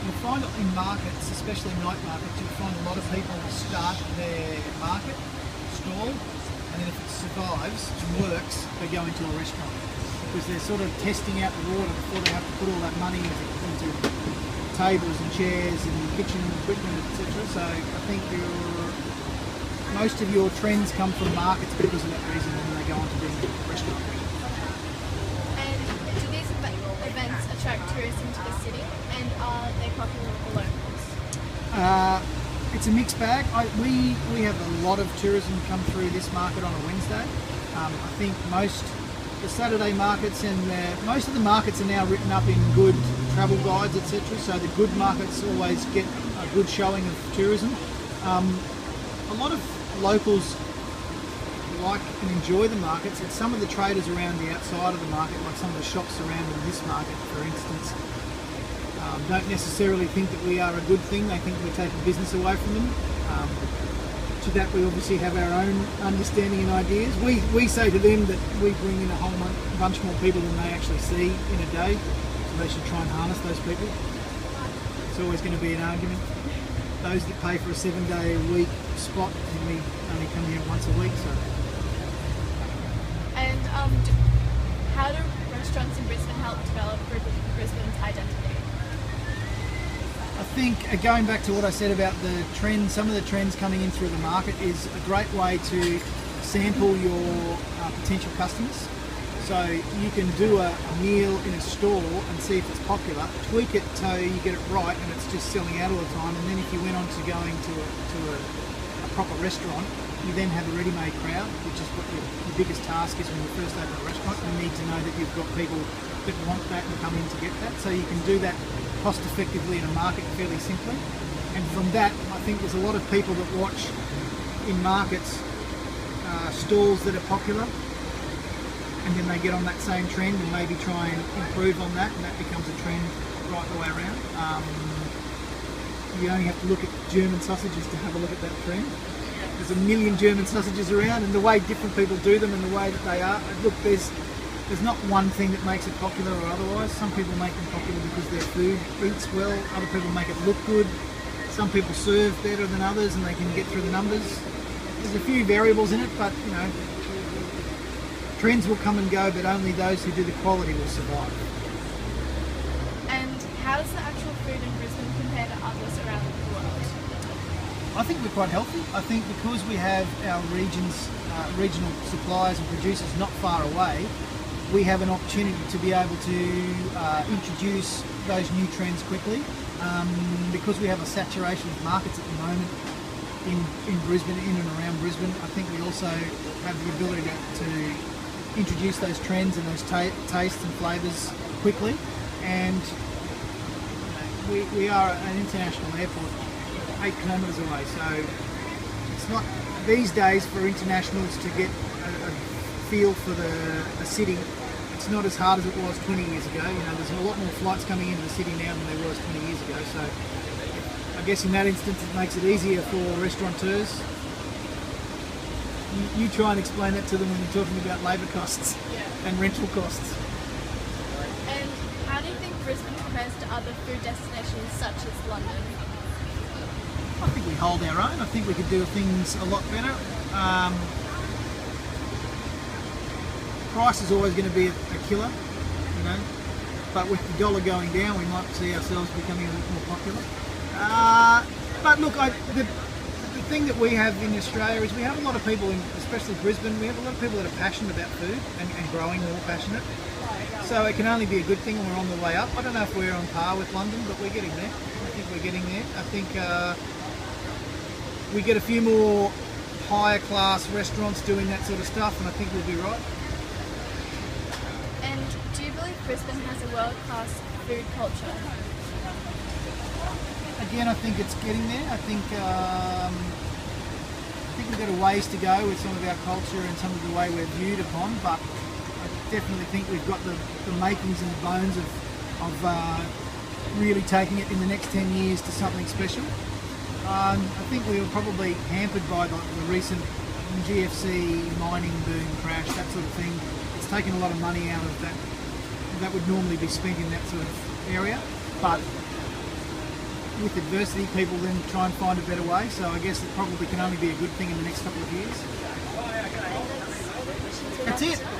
you'll find in markets, especially night markets, you'll find a lot of people start their market stall, and then if it survives and works, they go into a restaurant because they're sort of testing out the water before they have to put all that money into tables and chairs and kitchen equipment, etc. So I think most of your trends come from markets because of that reason, and then they go on to being a restaurant. And do these events attract tourists into the city, and are they popular with the locals? It's a mixed bag. We have a lot of tourism come through this market on a Wednesday. I think the Saturday markets and most of the markets are now written up in good travel guides, etc. So the good markets always get a good showing of tourism. A lot of locals like and enjoy the markets, and some of the traders around the outside of the market, like some of the shops surrounding this market, for instance, don't necessarily think that we are a good thing. They think we're taking business away from them. To that, we obviously have our own understanding and ideas. We say to them that we bring in a whole bunch more people than they actually see in a day, so they should try and harness those people. It's always going to be an argument. Those that pay for a 7-day-a-week spot only come here once a week. So. And how do restaurants in Brisbane help develop Brisbane's identity? I think going back to what I said about the trends, some of the trends coming in through the market is a great way to sample your potential customers. So you can do a meal in a store and see if it's popular, tweak it so you get it right and it's just selling out all the time, and then if you went on to going to a proper restaurant, you then have a ready-made crowd, which is what your biggest task is when you first open a restaurant. You need to know that you've got people that want that and come in to get that. So you can do that cost effectively in a market fairly simply. And from that, I think there's a lot of people that watch in markets stalls that are popular, and then they get on that same trend and maybe try and improve on that, and that becomes a trend right the way around. You only have to look at German sausages to have a look at that trend. There's a million German sausages around, and the way different people do them and the way that they are. Look, there's not one thing that makes it popular or otherwise. Some people make them popular because their food eats well. Other people make it look good. Some people serve better than others, and they can get through the numbers. There's a few variables in it, but trends will come and go, but only those who do the quality will survive. And how does the actual food in Brisbane compare to others around the world? I think we're quite healthy. I think because we have our regional suppliers and producers not far away, we have an opportunity to be able to introduce those new trends quickly. Because we have a saturation of markets at the moment in Brisbane, in and around Brisbane, I think we also have the ability to introduce those trends and those tastes and flavours quickly. And we are an international airport 8 kilometres away, so it's not these days for internationals to get a feel for the city. It's not as hard as it was 20 years ago. There's a lot more flights coming into the city now than there was 20 years ago. So I guess in that instance it makes it easier for restaurateurs. You try and explain that to them when you're talking about labour costs and rental costs. And how do you think Brisbane compares to other food destinations such as London? I think we hold our own. I think we could do things a lot better. Price is always going to be a killer, but with the dollar going down, we might see ourselves becoming a little more popular. But look, the thing that we have in Australia is we have a lot of people, especially Brisbane, we have a lot of people that are passionate about food and growing more passionate. So it can only be a good thing, and we're on the way up. I don't know if we're on par with London, but we're getting there. I think we're getting there. I think we get a few more higher class restaurants doing that sort of stuff, and I think we'll be right. And do you believe Brisbane has a world-class food culture? Again, I think it's getting there. I think we've got a ways to go with some of our culture and some of the way we're viewed upon, but I definitely think we've got the makings and the bones of really taking it in the next 10 years to something special. I think we were probably hampered by the recent GFC mining boom crash, that sort of thing. It's taken a lot of money out of that would normally be spent in that sort of area, but with adversity, people then try and find a better way. So I guess it probably can only be a good thing in the next couple of years. That's all the questions we That's have it. tonight.